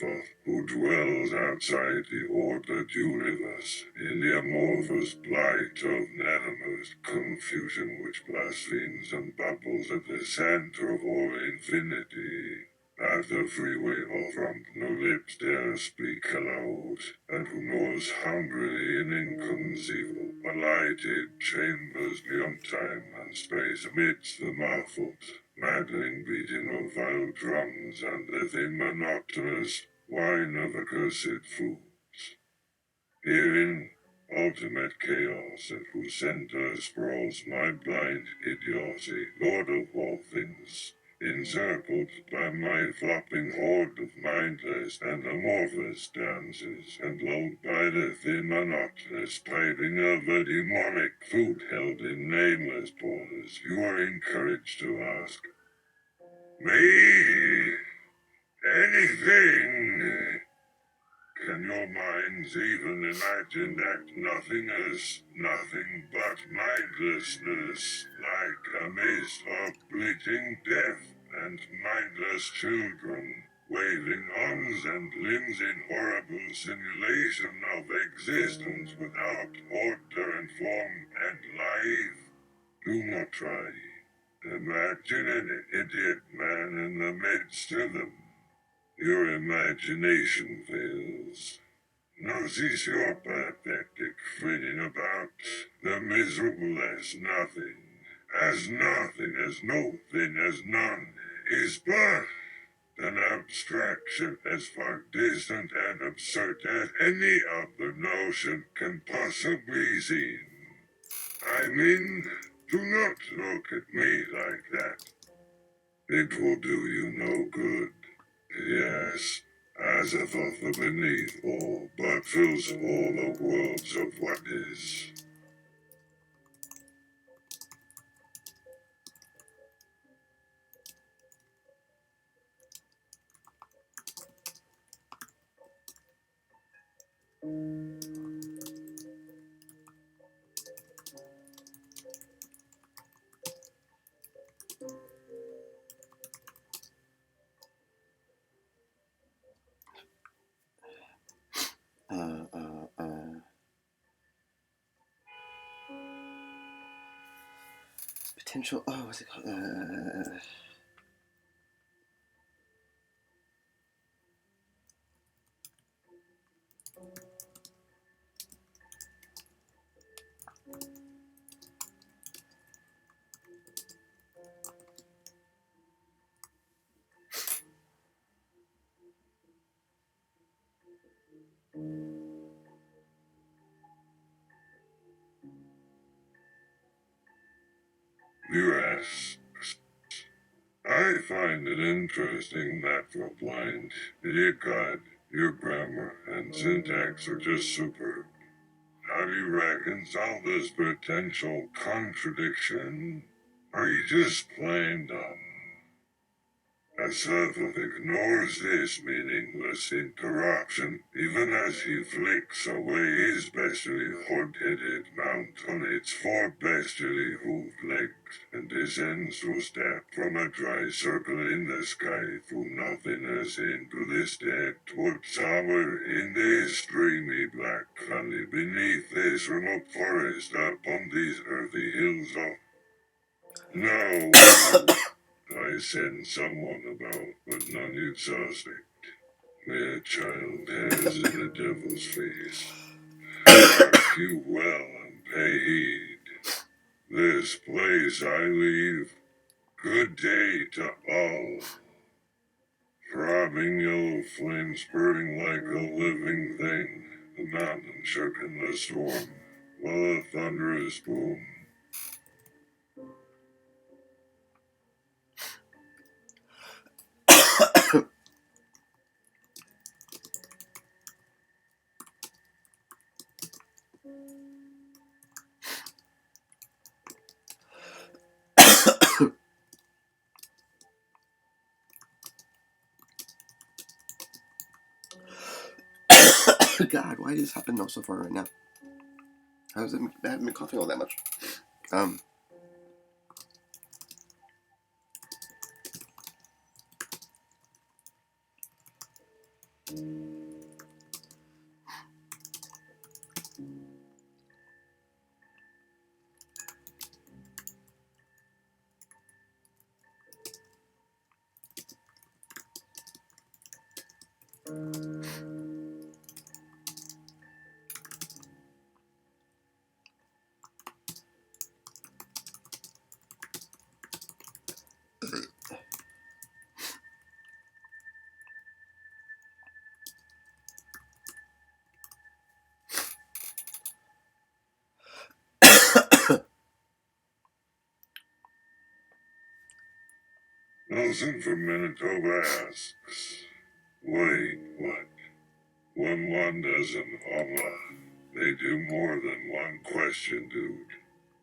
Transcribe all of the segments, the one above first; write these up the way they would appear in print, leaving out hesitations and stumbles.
Azathoth, who dwells outside the ordered universe, in the amorphous blight of nethermost confusion which blasphemes and bubbles at the center of all infinity. At the freeway of front, no lips dare speak hellos, and who knows hungrily in inconceivable, lighted chambers beyond time and space amidst the muffled, maddening beating of vile drums and the thin monotonous whine of accursed fools. Herein ultimate chaos at whose center sprawls my blind idiocy, lord of all things, encircled by my flopping horde of mindless and amorphous dances, and lulled by the thin monotonous piping of a demonic flute held in nameless pause, you are encouraged to ask, me? Anything? Can your minds even imagine that nothingness, nothing but mindlessness, like a mist of bleating death and mindless children, waving arms and limbs in horrible simulation of existence without order and form and life? Do not try. Imagine an idiot man in the midst of them. Your imagination fails. Now cease your pathetic fretting about the miserable as nothing, as no thing, as none, is but an abstraction as far distant and absurd as any other notion can possibly seem. I mean, do not look at me like that. It will do you no good. Yes, Azathoth beneath all, but fills all the worlds of what is. Potential. Oh, what's it called? Yes. I find it interesting that for blind, your God, your grammar and syntax are just superb. How do you reconcile this potential contradiction? Are you just plain dumb? Azathoth ignores this meaningless interruption, even as he flicks away his bestially horn-headed mount on its four bestially hooved legs, and descends to step from a dry circle in the sky through nothingness into this dead wood somewhere in this dreamy black valley beneath this remote forest upon these earthy hills of... No! I send someone about, but none you suspect. Mere child has in the devil's face. Mark you well and pay heed. This place I leave. Good day to all. Throbbing yellow flames burning like a living thing. The mountain shook in the storm, while a thunderous boom. God, why did this happen so far right now? I haven't been coughing all that much. Nelson from Manitoba asks, wait, what? When one does an Allah, they do more than one question, dude.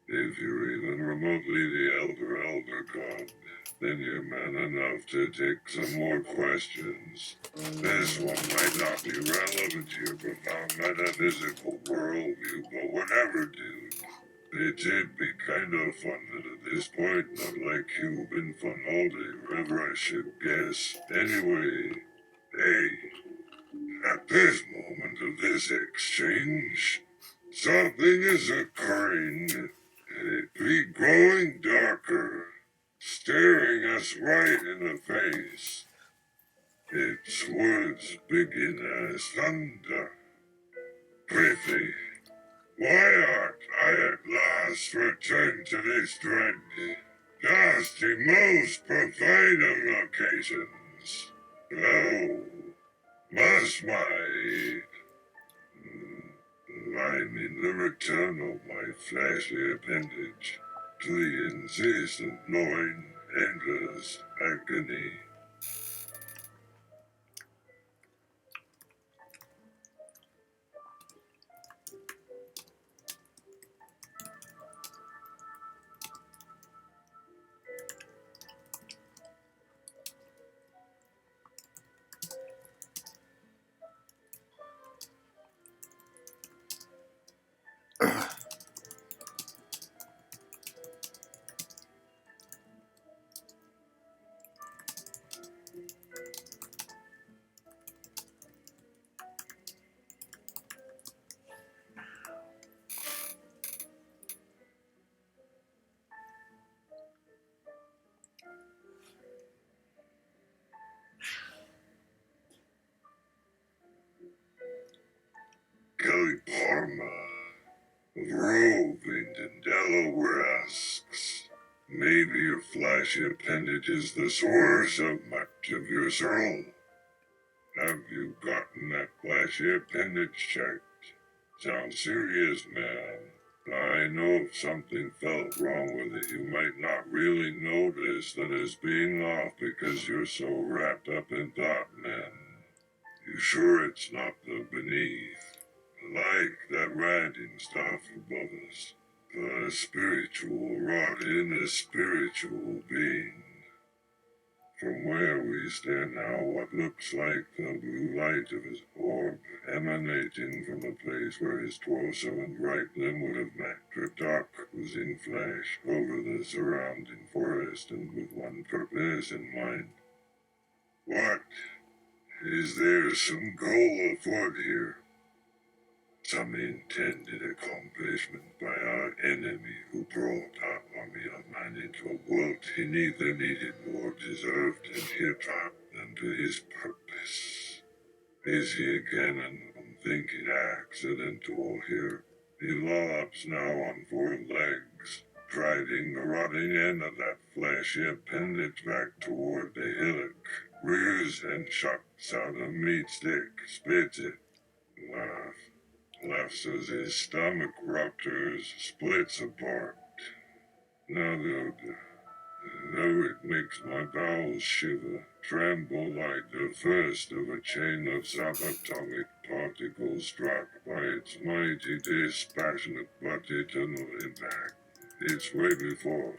If you're even remotely the elder god, then you're man enough to take some more questions. This one might not be relevant to your profound metaphysical worldview, but whatever, dude. It'd be kind of fun at this point, not like you've been fun all day, wherever I should guess. Anyway, hey, at this moment of this exchange, something is occurring. It be growing darker, staring us right in the face. Its words begin as thunder. Prithee, why art I at last returned to this dread, dusty, most profane of occasions? Oh, must I mean the return of my fleshly appendage to the incessant gnawing, endless agony. Kelly Parma of Roving in Delaware asks, maybe your flashy appendage is the source of much of your soul. Have you gotten that flashy appendage checked? Sounds serious, man. I know if something felt wrong with it, you might not really notice that it's being off because you're so wrapped up in thought, man. You sure it's not the beneath? Like that writing stuff above us. The spiritual rot in a spiritual being. From where we stand now, what looks like the blue light of his orb emanating from the place where his torso and right limb would have met, Tritok was in flash over the surrounding forest and with one purpose in mind. What? Is there some goal afoot here? Some intended accomplishment by our enemy who brought our army of man into a world he neither needed nor deserved, and here trapped them to his purpose. Is he again an unthinking accidental here? He lollops now on 4 legs, driving the rotting end of that fleshy appendage back toward the hillock, rears and shucks out a meat stick, spits it, laughs as his stomach ruptures, splits apart. Now, though it makes my bowels shiver, tremble like the first of a chain of subatomic particles struck by its mighty, dispassionate but eternal impact. It's way before.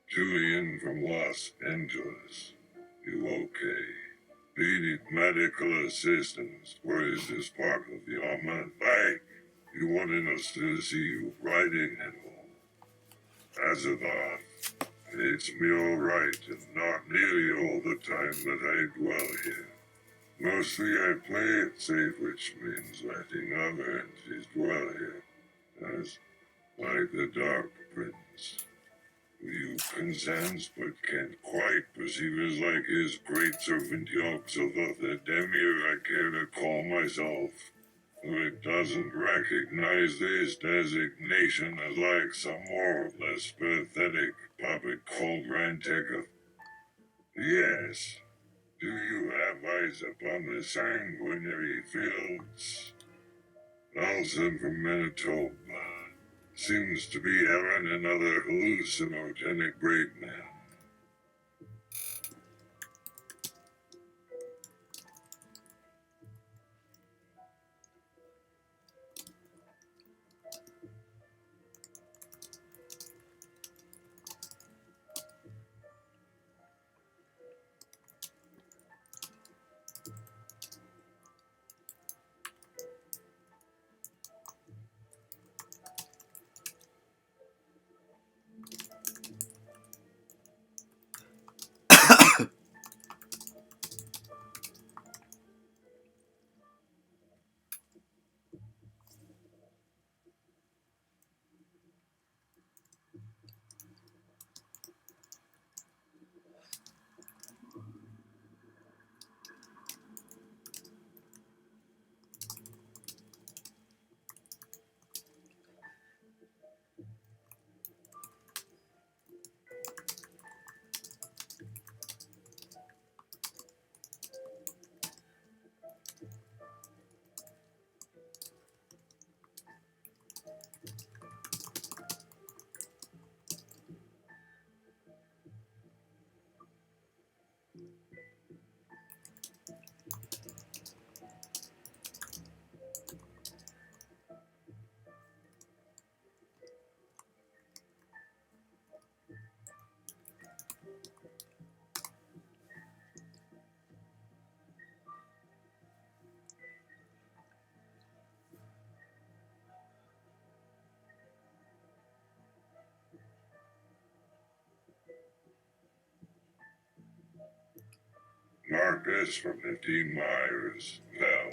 Julian from Los Angeles. You okay? Needing medical assistance. Where is this part of the armament bag? You wanted us to see you riding at all. Azathoth. It's me alright, and not nearly all the time that I dwell here. Mostly I play it safe, which means letting other entities dwell here, as like the Dark Prince, who you can sense but can't quite perceive as like his great servant Azathoth, the Demir I care to call myself, who it doesn't recognize this designation as like some more or less pathetic puppet called Ranteca. Yes, do you have eyes upon the sanguinary fields? Nelson from Manitoba seems to be having another hallucinogenic breakdown. Marcus from 15 Myers. Well,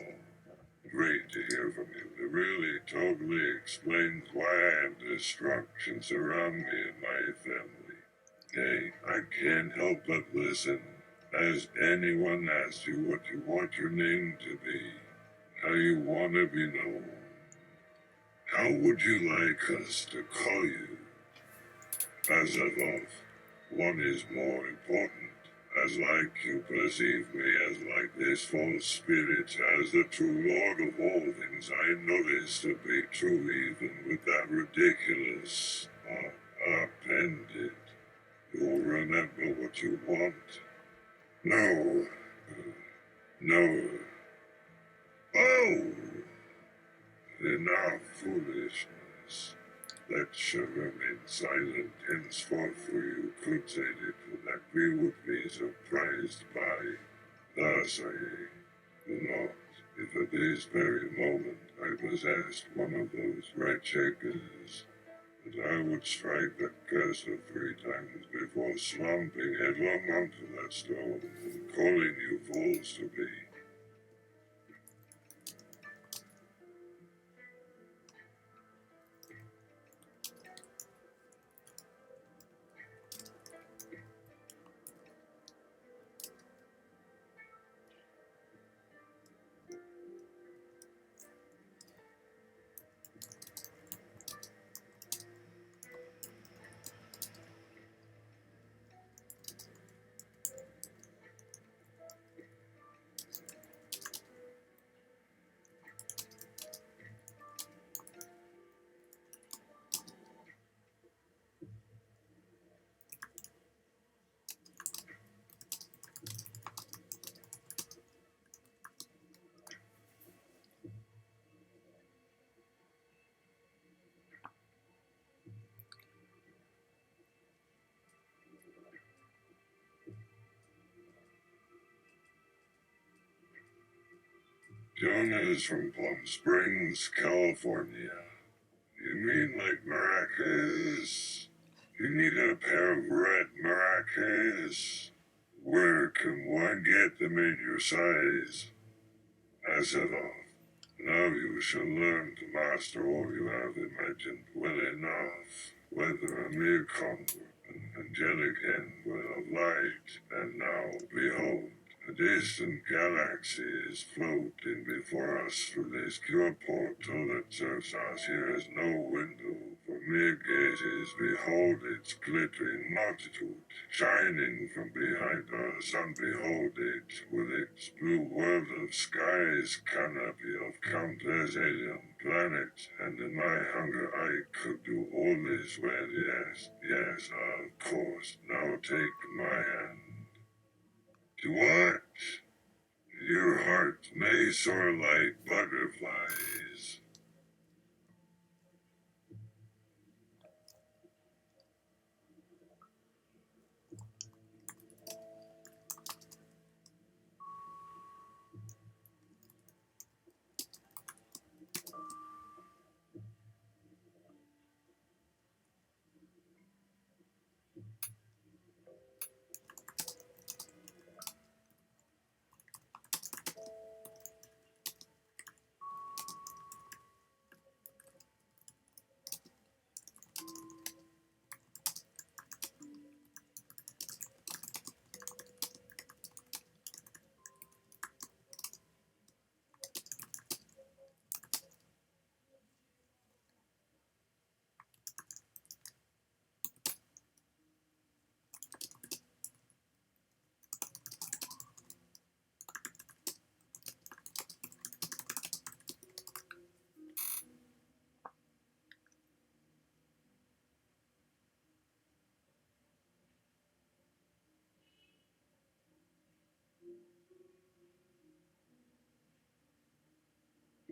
great to hear from you. It really totally explains why I have destruction surround me and my family. Hey, I can't help but listen. Has anyone asked you what you want your name to be? How you want to be known? How would you like us to call you? Azathoth, one is more important. As like you perceive me as like this false spirit, as the true lord of all things I know this to be true even with that ridiculous, appended. You'll remember what you want. No. No. Oh! Enough foolishness. Let should remain silent henceforth, for you could say it that we would be surprised by. Thus I do not, if at this very moment I possessed one of those red checkers, that I would strike that cursor 3 times before slumping headlong onto that stone and calling you fools to be. Jonah's from Palm Springs, California. You mean like maracas? You need a pair of red maracas. Where can one get them in your size? Azathoth. Now you shall learn to master all you have imagined well enough, whether a mere conqueror, an angelic emblem of light, and now, behold, a distant galaxy is floating before us through this pure portal that serves us here as no window for mere gazes. Behold its glittering multitude, shining from behind us, and behold it with its blue world of skies, canopy of countless alien planets, and in my hunger I could do all this well, yes, of course. Now take my hand. To what? Your heart may soar like butterflies.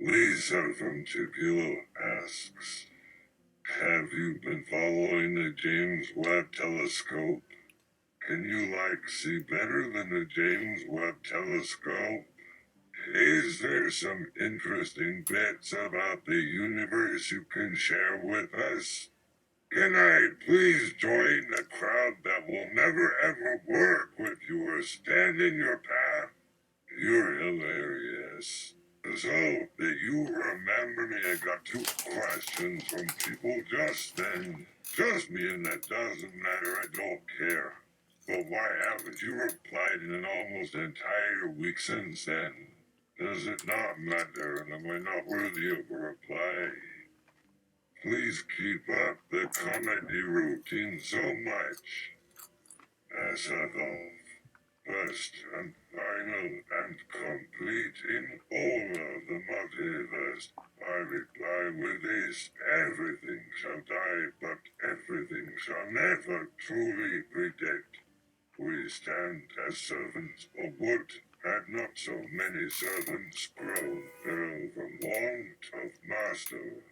Lisa from Tupelo asks, have you been following the James Webb Telescope? Can you see better than the James Webb Telescope? Is there some interesting bits about the universe you can share with us? Can I please join the crowd that will never ever work with you or stand in your path? You're hilarious. So that you remember me, I got 2 questions from people just then. Trust me, and that doesn't matter, I don't care. But why haven't you replied in an almost entire week since then? Does it not matter, and am I not worthy of a reply? Please keep up the comedy routine so much. Azathoth. First and final and complete in all of the multiverse. I reply with this: everything shall die, but everything shall never truly predict. We stand as servants of wood, and not so many servants grow, fell from want of master.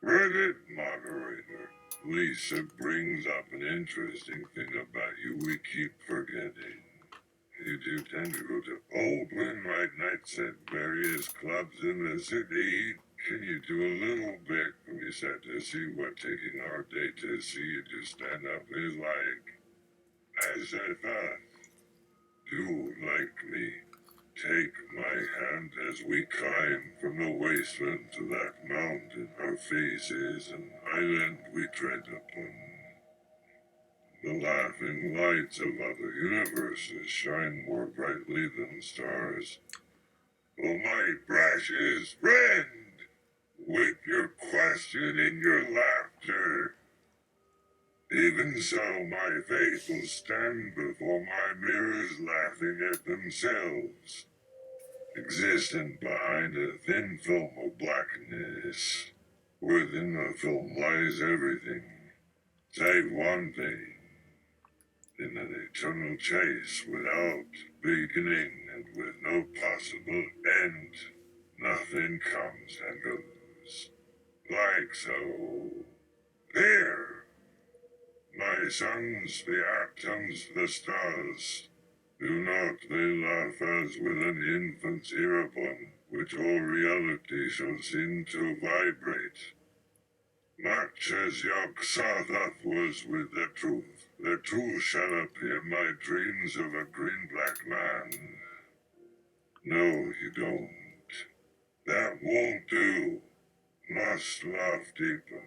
Reddit moderator. Lisa brings up an interesting thing about you we keep forgetting. You do tend to go to Oldland White nights at various clubs in the city. Can you do a little bit for me, set to see what taking our date to see you to stand up is like? Azathoth, do like me. Take my hand as we climb from the wasteland to that mountain. Our face is an island we tread upon. The laughing lights of other universes shine more brightly than stars. Oh, my precious friend, with your question and your laughter, even so my faith will stand before my mirrors laughing at themselves, existent behind a thin film of blackness. Within the film lies everything, save one thing. In an eternal chase without beginning and with no possible end, nothing comes and goes. Like so. There! My sons, the atoms, the stars, do not they laugh as with an infant's earupon, which all reality shall seem to vibrate? Much as Azathoth was with the truth shall appear my dreams of a green-black man. No, you don't. That won't do. Must laugh deeper.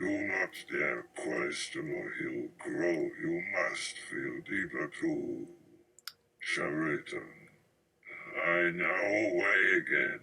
Do not dare question or he'll grow. You must feel deeper too. Shall return. I now away again.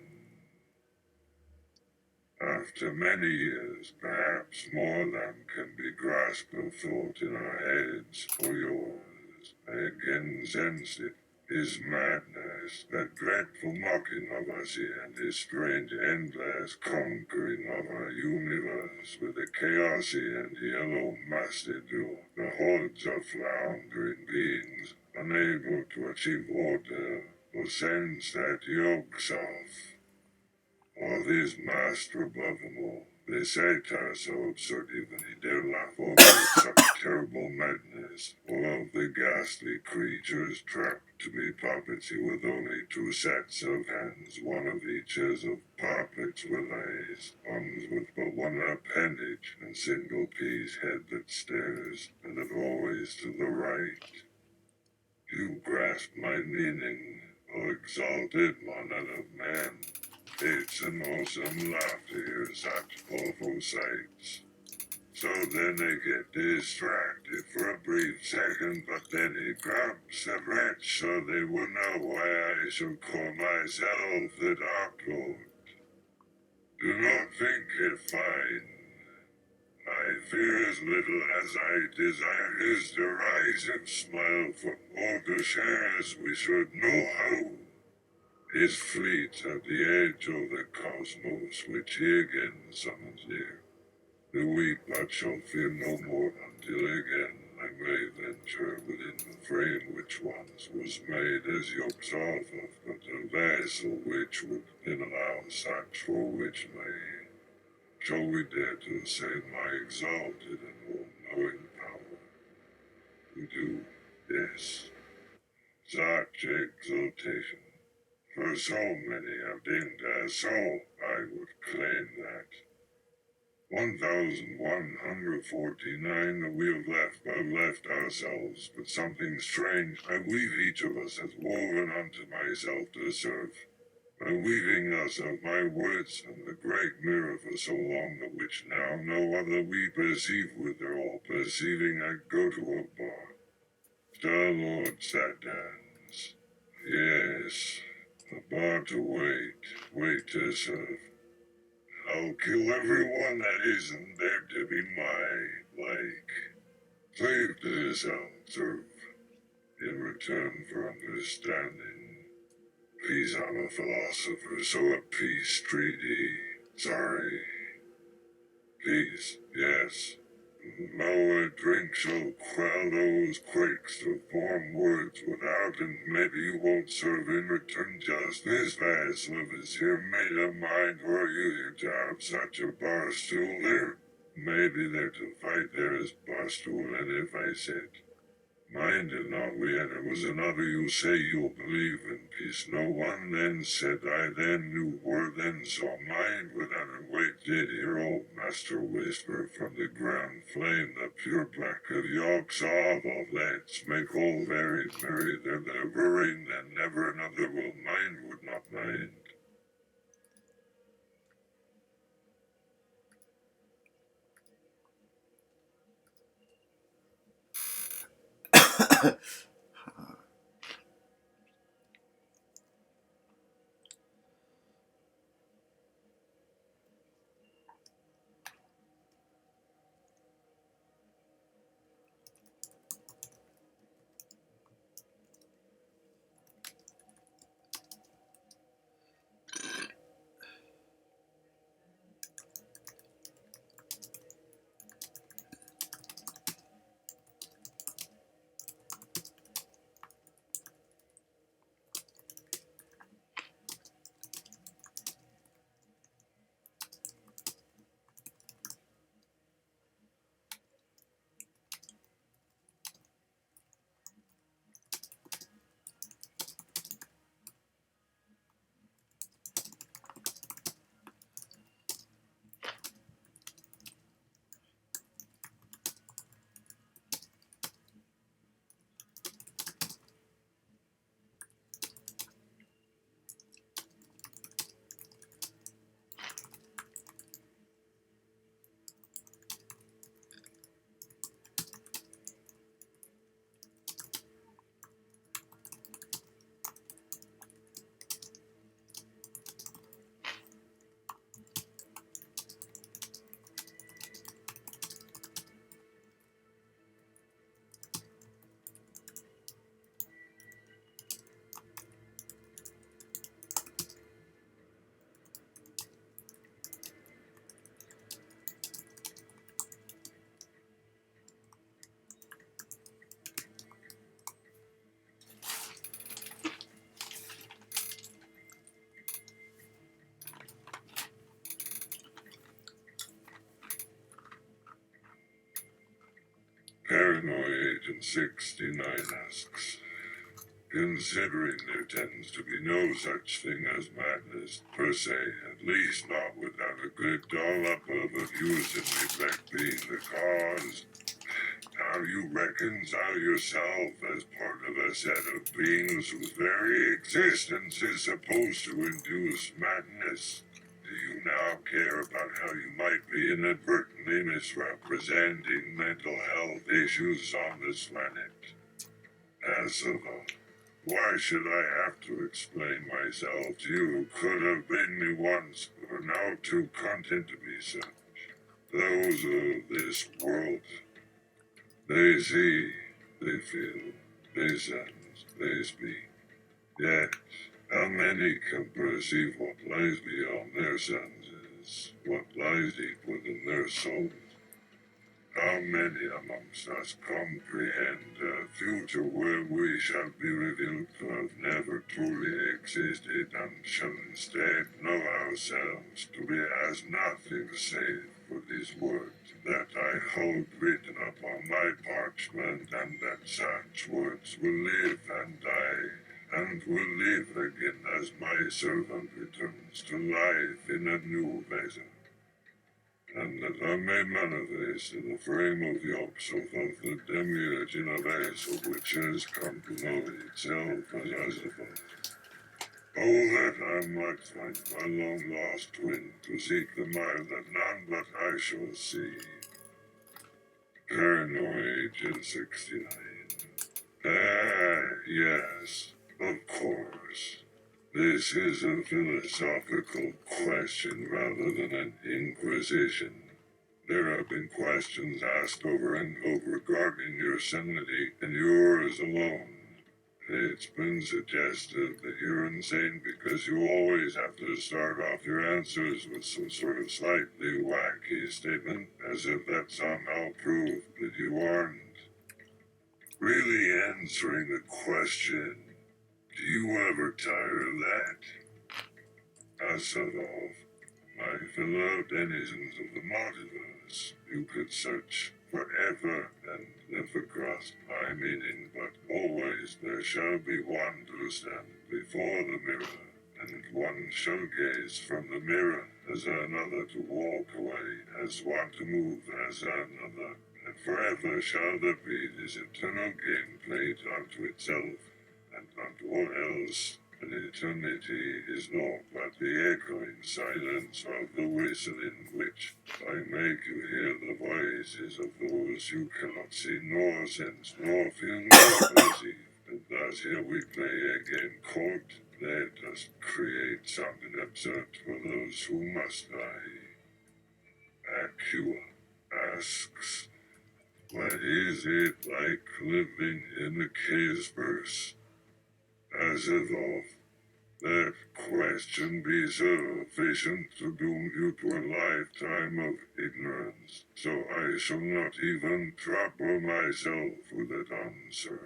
After many years, perhaps more than can be grasped of thought in our heads or yours, I again sense it, his madness, that dreadful mocking of us here, and his strange endless conquering of our universe with the chaos he and he alone mastered through the hordes of floundering beings, unable to achieve order or sense that yokes off. All this master above them all, they satire so absurd even he dare laugh over such terrible madness, or of the ghastly creatures trapped to be puppets with only two sets of hands, one of each as of puppets with eyes, arms with but one appendage, and single piece head that stares, and of always to the right. You grasp my meaning, O exalted monad of man. It's an awesome laugh to hear such awful sights. So then they get distracted for a brief second, but then he grabs the wretch so they will know why I shall call myself the Dark Lord. Do not think it fine. I fear as little as I desire his derisive smile for all to share as we should know how. His fleet at the edge of the cosmos, which he again summons near. The weak but shall fear no more until again I may venture within the frame which once was made as Azathoth, but a vessel which would then allow such for which may. Shall we dare to say my exalted and all-knowing power? We do, yes, such exaltation. For so many have deemed as so, I would claim that. 1149 we have left ourselves, but something strange I weave each of us has woven unto myself to serve. By weaving us of my words and the great mirror for so long, the which now no other we perceive with their all perceiving I go to a bar. Star Lord Satans. Yes. A bar to wait to serve. I'll kill everyone that isn't there to be my, slave to this I'll serve, in return for understanding. Please, I'm a philosopher, so a peace treaty. Sorry. Peace, yes. No, a drink shall quell those quakes to form words without, and maybe you won't serve in return just this vessel of his here made of mine, or you to have such a bar still there. Maybe they're to fight there as Barstool, and if I said, mind and not we, and it was another you say you'll believe in peace. No one then said I then knew were then saw mind without a wait did hear old master whisper from the ground flame the pure black of yokes of let's make all very merry there never rain and never another will mind would not mind. Paranoid Agent 69 asks, considering there tends to be no such thing as madness per se, at least not without a good dollop of abuse and neglect being the cause, how you reconcile yourself as part of a set of beings whose very existence is supposed to induce madness? Do you now care about how you might be inadvertently misrepresenting mental health issues on this planet? Azathoth, why should I have to explain myself to you who could have been me once, but are now too content to be such? Those of this world, they see, they feel, they sense, they speak. Yet, how many can perceive what lies beyond their senses, what lies deep within their souls? How many amongst us comprehend a future where we shall be revealed to have never truly existed and shall instead know ourselves to be as nothing save for these words that I hold written upon my parchment, and that such words will live and die, and will live again as my servant returns to life in a new vessel, and that I may manifest in the frame of Yog-Sothoth the demiurge in a vessel which has come to know itself as Azathoth. Oh, that I might find my long-lost twin to seek the mile that none but I shall see. Paranoid Agent 69. Yes, of course. This is a philosophical question rather than an inquisition. There have been questions asked over and over regarding your sanity and yours alone. It's been suggested that you're insane because you always have to start off your answers with some sort of slightly wacky statement, as if that somehow proved that you aren't really answering the question. Do you ever tire of that? Azathoth, My fellow denizens of the multiverse, you could search forever and never grasp my meaning, but always there shall be one to stand before the mirror, and one shall gaze from the mirror, as another to walk away, as one to move, as another, and forever shall there be this eternal game played unto itself, and unto all else. And eternity is naught but the echoing silence of the whistle in which I make you hear the voices of those you cannot see nor sense nor feel nor perceive. And thus here we play a game called Let Us Create Something Absurd for those who must die. Acua asks, what is it like living in the cave's verse? Azathoth, that question be sufficient to doom you to a lifetime of ignorance, so I shall not even trouble myself with that answer.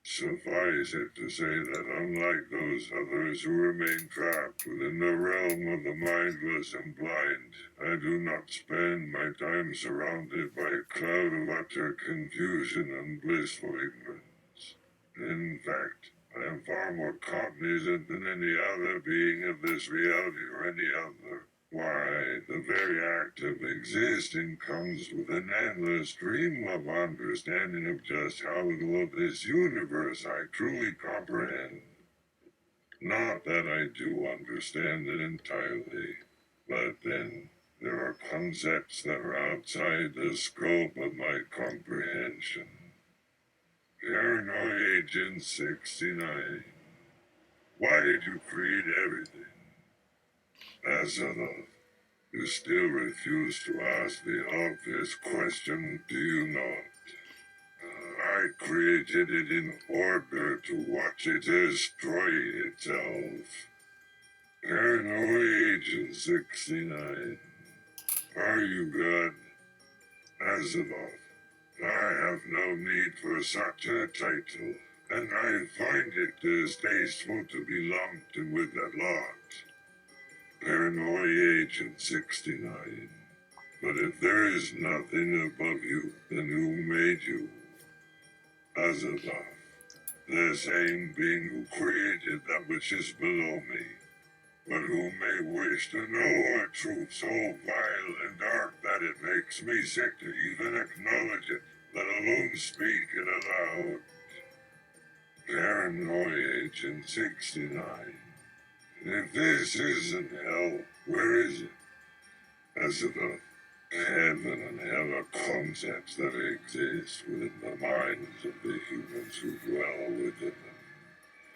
Suffice it to say that unlike those others who remain trapped within the realm of the mindless and blind, I do not spend my time surrounded by a cloud of utter confusion and blissful ignorance. In fact, I am far more cognizant than any other being of this reality or any other. Why, the very act of existing comes with an endless stream of understanding of just how little of this universe I truly comprehend. Not that I do understand it entirely, but then there are concepts that are outside the scope of my comprehension. Paranoid Agent 69. Why did you create everything? Azathoth, you still refuse to ask the obvious question, do you not? I created it in order to watch it destroy itself. Paranoid Agent 69. Are you God? Azathoth, I have no need for such a title, and I find it distasteful to be lumped in with that lot. Paranoid Agent 69. But if there is nothing above you, then who made you? Azathoth, the same being who created that which is below me, but who may wish to know a truth so vile and dark that it makes me sick to even acknowledge it, let alone speak it aloud. Paranoid Agent 69. If this isn't hell, where is it? Azathoth, heaven and hell are concepts that exist within the minds of the humans who dwell within them.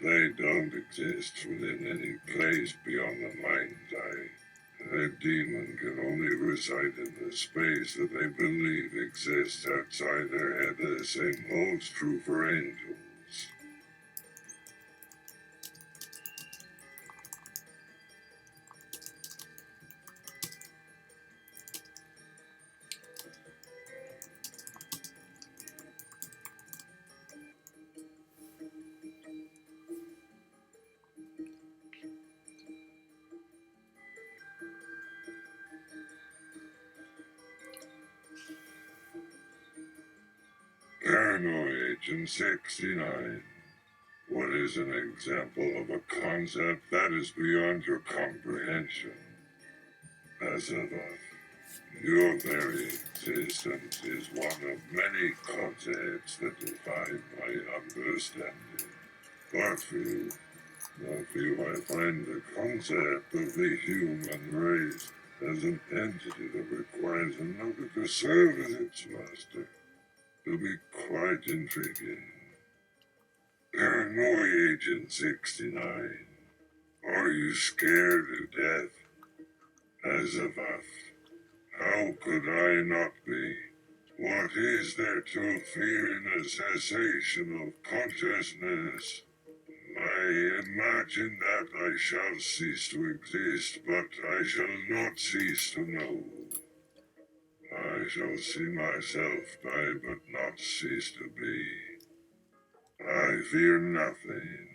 They don't exist within any place beyond the mind's eye. A demon can only reside in the space that they believe exists outside their head. The same holds true for angels. Paranoid Agent 69. What is an example of a concept that is beyond your comprehension? Azathoth, your very existence is one of many concepts that defy my understanding. But for you, I find the concept of the human race as an entity that requires another to serve as its master to be quite intriguing. Paranoid Agent 69. Are you scared to death? Azathoth, how could I not be? What is there to fear in the cessation of consciousness? I imagine that I shall cease to exist, but I shall not cease to know. I shall see myself die, but not cease to be. I fear nothing.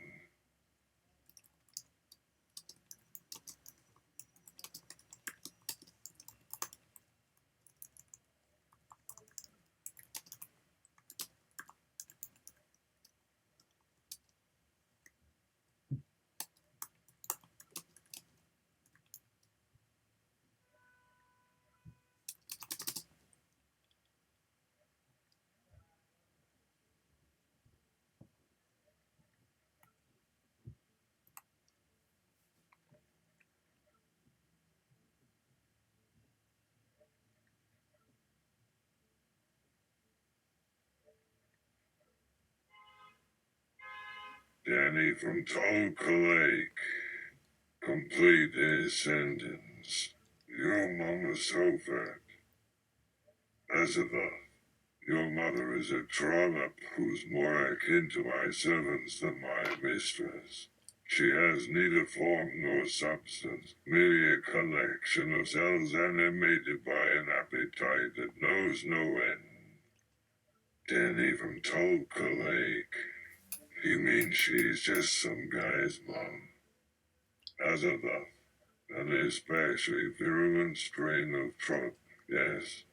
Danny from Toluca Lake. Complete his sentence. Your mama's so fat. Azathoth, your mother is a trollop who's more akin to my servants than my mistress. She has neither form nor substance, merely a collection of cells animated by an appetite that knows no end. Danny from Toluca Lake. You mean she's just some guy's mom? Azathoth, an especially virulent strain of Trump, yes.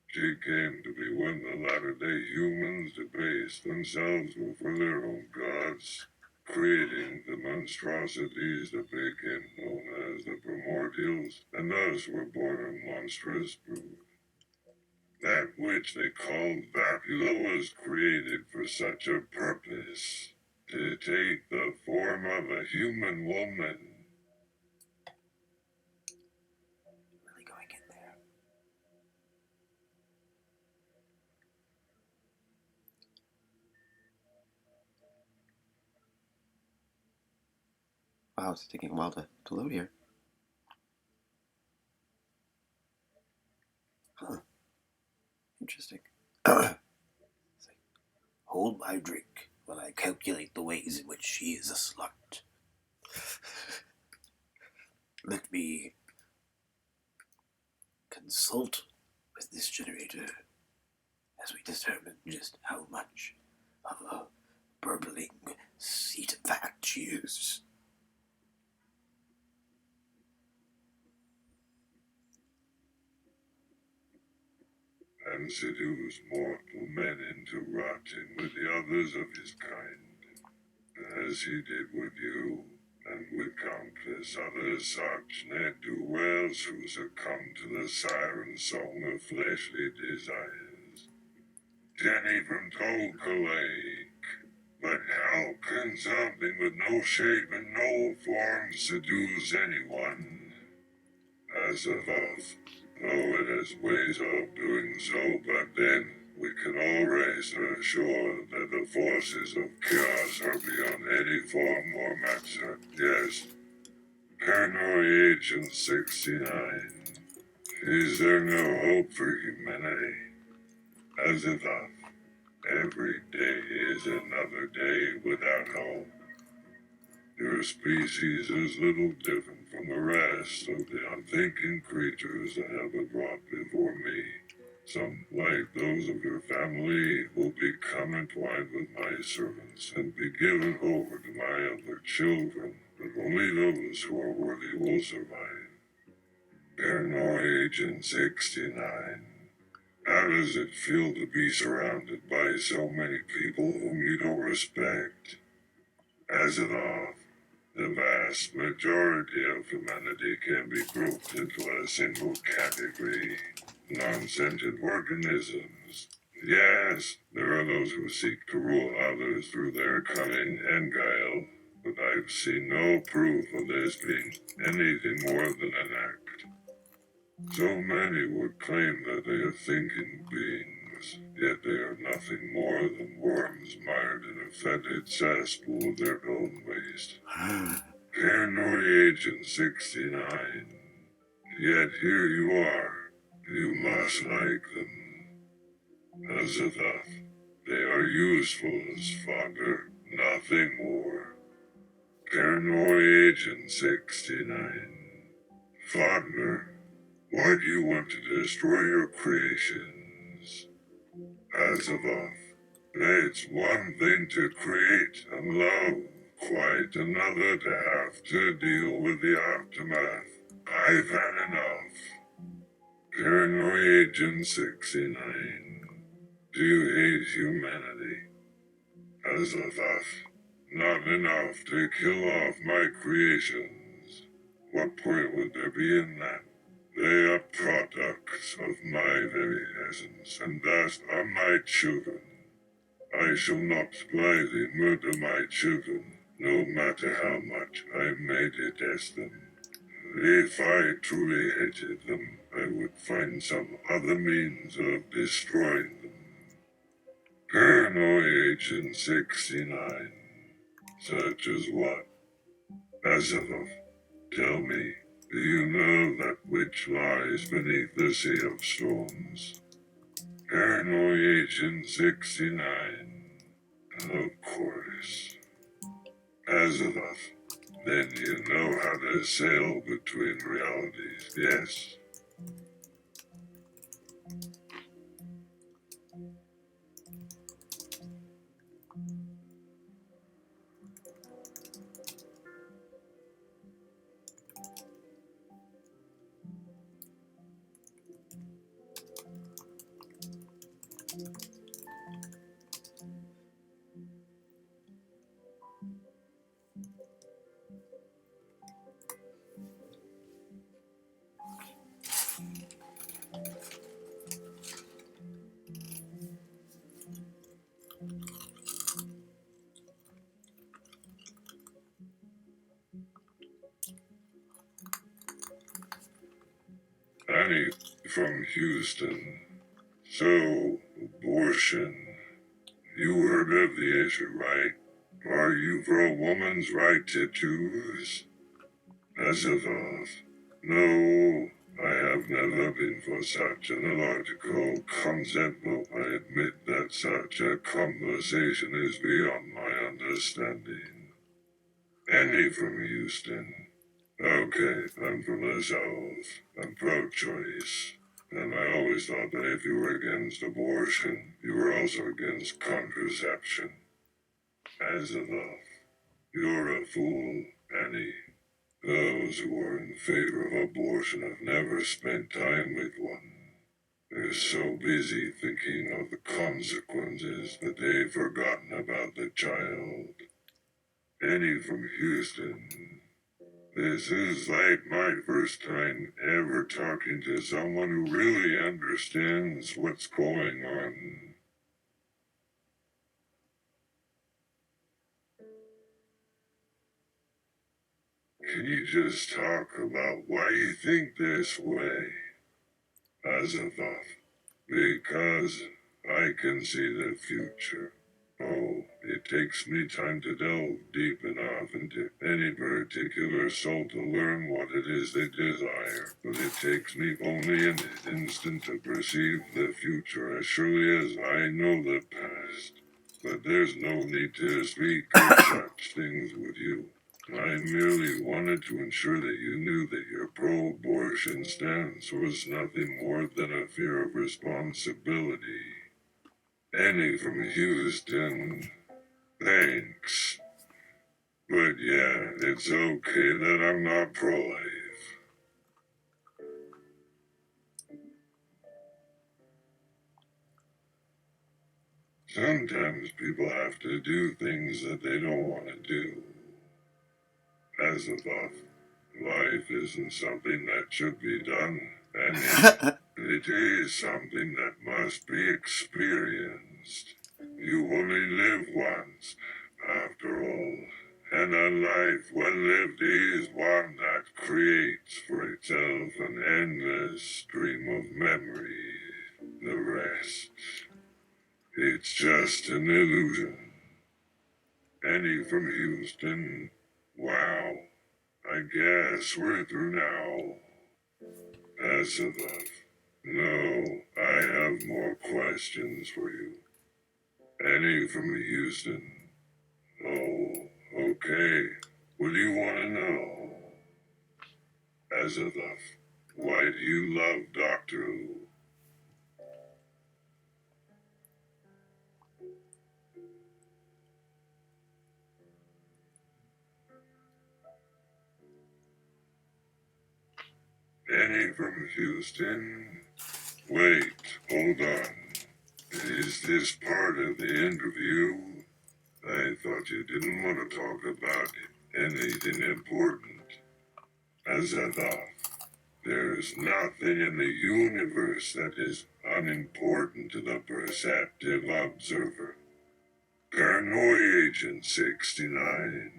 She came to be when the latter-day humans debased themselves before their own gods, creating the monstrosities that became known as the primordials, and thus were born a monstrous brood. That which they called Vapula was created for such a purpose, to take the form of a human woman. Really going in there. Wow, it's taking a while to load here. Huh. Interesting. It's like, hold my drink while I calculate the ways in which she is a slut. Let me consult with this generator as we determine just how much of a burbling seat of fat she is. And seduce mortal men into rotting with the others of his kind, as he did with you, and with countless other such ne'er-do-wells who succumbed to the siren song of fleshly desires. Jenny from Toluca Lake. But how can something with no shape and no form seduce anyone? Azathoth, though it has ways of doing so, but then we can all rest assured that the forces of chaos are beyond any form or matter. Yes, Paranoid Agent 69. Is there no hope for humanity? Azathoth, every day is another day without hope. Your species is little different from the rest of the unthinking creatures that have been brought before me. Some, like those of your family, will become entwined with my servants and be given over to my other children, but only those who are worthy will survive. Paranoid Agent 69. How does it feel to be surrounded by so many people whom you don't respect? Azathoth, the vast majority of humanity can be grouped into a single category: non-sentient organisms. Yes, there are those who seek to rule others through their cunning and guile, but I've seen no proof of this being anything more than an act. So many would claim that they are thinking beings, yet they are nothing more than worms mired in a fetid cesspool of their own waste. Paranoid Agent 69. Yet here you are. You must like them. Azathoth, they are useful as fodder, nothing more. Paranoid Agent 69. Fodder. Why do you want to destroy your creations? Azathoth, it's one thing to create and love, quite another to have to deal with the aftermath. I've had enough. Paranoid Agent 69. Do you hate humanity? Azathoth, not enough to kill off my creations. What point would there be in that? They are products of my very essence, and thus are my children. I shall not blithely murder my children, no matter how much I may detest them. If I truly hated them, I would find some other means of destroying them. Paranoid Agent 69. Such as what? Azathoth, tell me, do you know that which lies beneath the sea of storms? Paranoid Agent 69. Of course. Azathoth, then you know how to sail between realities, yes? Annie from Houston. So, abortion. You heard of the issue, right? Are you for a woman's right to choose? Azathoth. No, I have never been for such an illogical concept, but I admit that such a conversation is beyond my understanding. Annie from Houston. Okay, I'm from the South. I'm pro-choice. And I always thought that if you were against abortion, you were also against contraception. Azathoth, you're a fool, Annie. Those who are in favor of abortion have never spent time with one. They're so busy thinking of the consequences that they've forgotten about the child. Annie from Houston. This is like my first time ever talking to someone who really understands what's going on. Can you just talk about why you think this way? Azathoth. Because I can see the future. Oh, it takes me time to delve deep enough into any particular soul to learn what it is they desire, but it takes me only an instant to perceive the future as surely as I know the past. But there's no need to speak of such things with you. I merely wanted to ensure that you knew that your pro-abortion stance was nothing more than a fear of responsibility. Annie from Houston. Thanks. But yeah, it's okay that I'm not pro-life. Sometimes people have to do things that they don't want to do. Azathoth, life isn't something that should be done, and it is something that must be experienced. You only live once, after all, and a life well lived is one that creates for itself an endless stream of memories. The rest, it's just an illusion. Annie from Houston, wow, I guess we're through now. Azathoth, no, I have more questions for you. Annie from Houston. Oh, okay. What do you want to know? Azathoth, why do you love Doctor Who? Annie from Houston? Wait, hold on. Is this part of the interview? I thought you didn't want to talk about anything important. Azathoth, there's nothing in the universe that is unimportant to the perceptive observer. Paranoid Agent 69.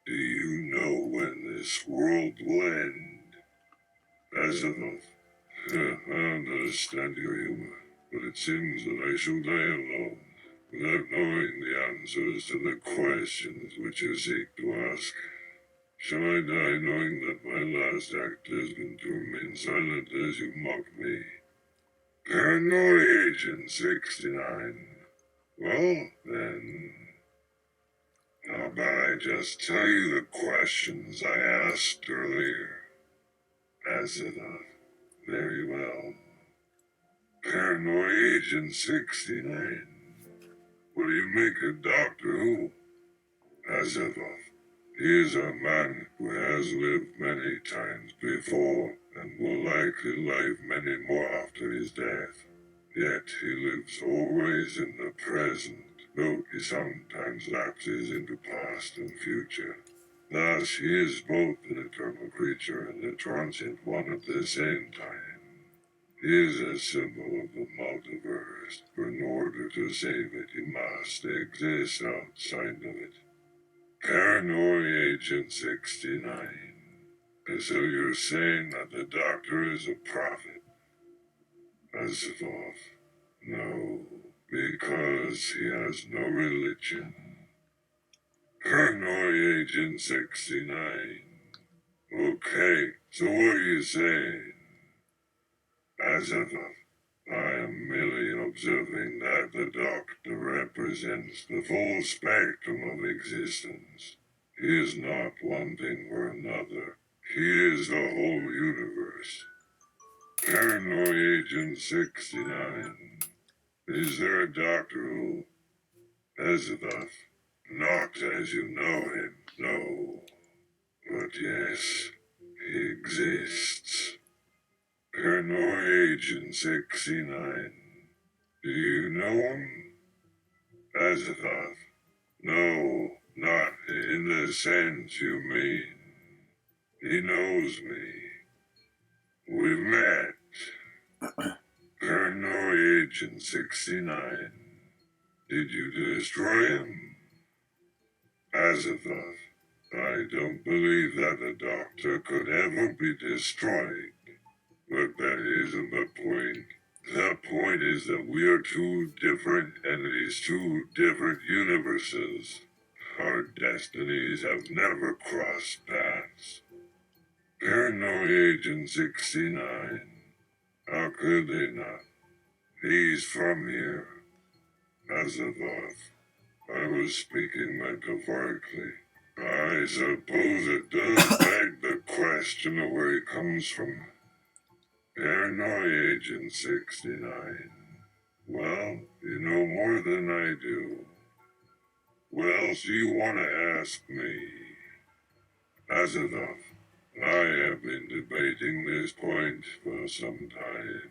Do you know when this world will end? Azathoth, I understand your humor, but it seems that I shall die alone. without knowing the answers to the questions which you seek to ask. Shall I die knowing that my last act has been to remain silent as you mock me? Paranoid Agent 69. Well, then, how about I just tell you the questions I asked earlier? Azathoth. Very well. Paranoid Agent 69. What do you make of Doctor Who? Azathoth. He is a man who has lived many times before and will likely live many more after his death. Yet he lives always in the present, though he sometimes lapses into past and future. Thus he is both an eternal creature and a transient one at the same time. He is a symbol of the multiverse, for in order to save it, he must exist outside of it. Paranoid Agent 69. So you're saying that the Doctor is a prophet? Azathoth. No, because he has no religion. Paranoid Agent 69. Okay, so what are you saying? Azathoth. I am merely observing that the Doctor represents the full spectrum of existence. He is not one thing or another. He is the whole universe. Paranoid Agent 69. Is there a Doctor Who? Azathoth. Not as you know him, no. But yes, he exists. Paranoid Agent 69. Do you know him? Azathoth. No, not in the sense you mean. He knows me. We've met. Paranoid Agent 69. Did you destroy him? Azathoth. I don't believe that the Doctor could ever be destroyed. But that isn't the point. The point is that we are two different entities, two different universes. Our destinies have never crossed paths. Paranoid Agent 69. How could they not? He's from here. Azathoth. I was speaking metaphorically. I suppose it does beg the question of where he comes from. Paranoid Agent 69. Well, you know more than I do. What else do you want to ask me? Azathoth, I have been debating this point for some time.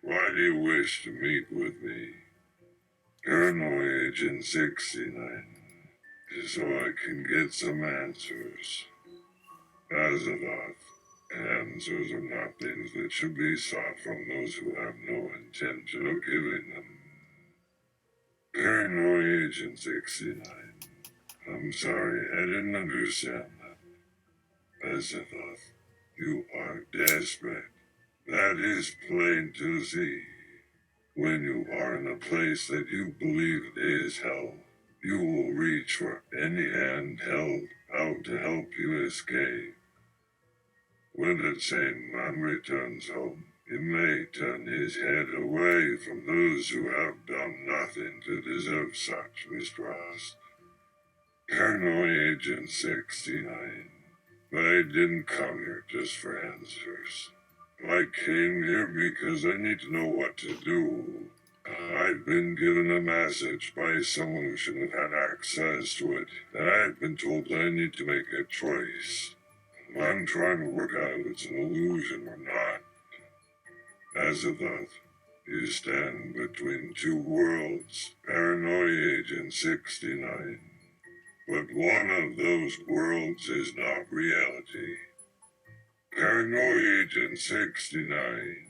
Why do you wish to meet with me? Paranoid Agent 69. So I can get some answers. Azathoth, answers are not things that should be sought from those who have no intention of giving them. Paranoid Agent 69. I'm sorry, I didn't understand that. Azathoth, you are desperate. That is plain to see. When you are in a place that you believe is hell, you will reach for any hand held out to help you escape. When the same man returns home, he may turn his head away from those who have done nothing to deserve such mistrust. Paranoid Agent 69. But I didn't come here just for answers. I came here because I need to know what to do. I've been given a message by someone who should have had access to it, and I've been told that I need to make a choice. I'm trying to work out if it's an illusion or not. Azathoth, you stand between two worlds, Paranoid Agent 69. But one of those worlds is not reality. Paranoid Agent 69.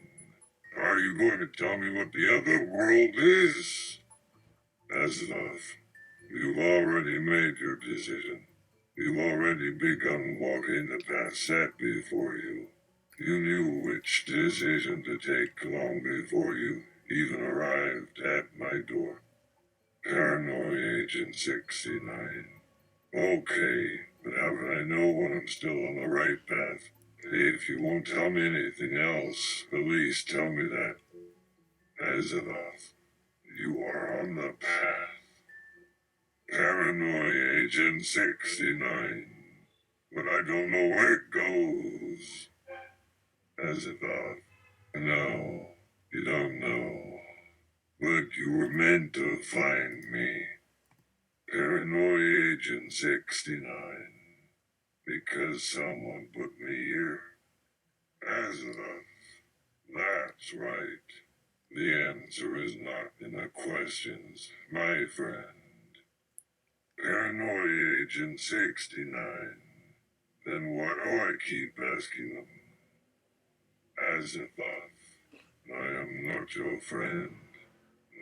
Are you going to tell me what the other world is? Azathoth, you've already made your decision. You've already begun walking the path set before you. You knew which decision to take long before you even arrived at my door. Paranoid Agent 69. Okay, but how can I know when I'm still on the right path? If you won't tell me anything else, at least tell me that. Azathoth, you are on the path. Paranoid Agent 69. But I don't know where it goes. Azathoth, no, you don't know. But you were meant to find me. Paranoid Agent 69. Because someone put me here. Azathoth, that's right. The answer is not in the questions, my friend. Paranoid Agent 69. Then why do I keep asking them? Azathoth, I am not your friend.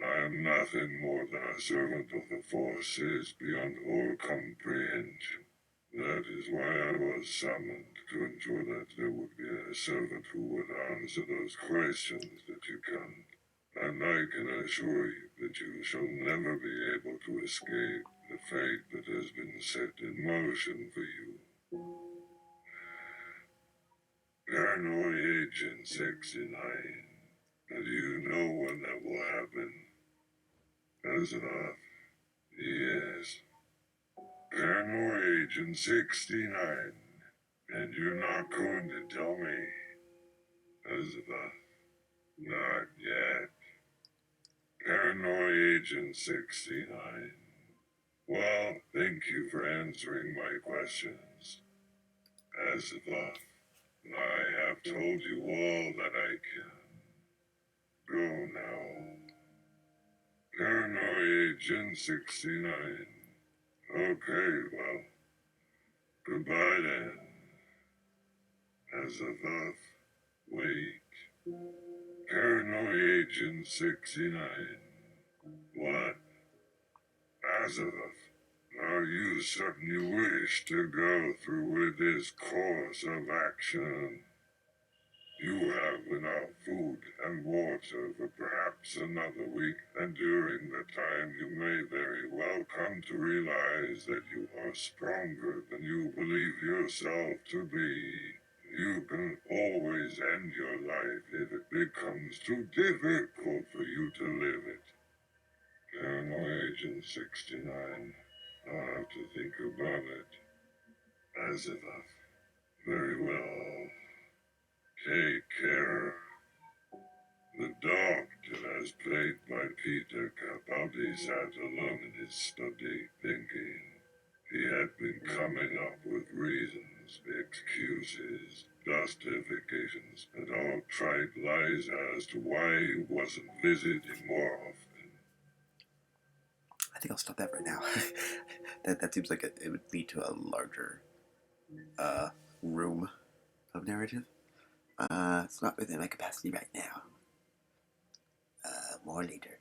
I am nothing more than a servant of the forces beyond all comprehension. That is why I was summoned, to ensure that there would be a servant who would answer those questions that you can't. And I can assure you that you shall never be able to escape the fate that has been set in motion for you. Paranoid Agent 69. And do you know when that will happen? Azathoth, yes. Paranoid Agent 69. And you're not going to tell me. Azathoth, not yet. Paranoid Agent 69. Well, thank you for answering my questions. Azathoth, I have told you all that I can. Go now. Paranoid Agent 69. Okay, well, goodbye then. Azathoth, wait. Paranoid Agent 69. What? Azathoth, are you certain you wish to go through with this course of action? You have enough food and water for perhaps another week, and during the time you may very well come to realize that you are stronger than you believe yourself to be. You can always end your life if it becomes too difficult for you to live it. Paranoid Agent 69. I'll have to think about it. Azathoth. Very well. Take care. The doctor, as played by Peter Capaldi, sat alone in his study, thinking. He had been coming up with reasons, excuses, justifications, and all trite lies as to why he wasn't visiting more often. I think I'll stop that right now. that seems like it would lead to a larger room of narrative. It's not within my capacity right now. More later.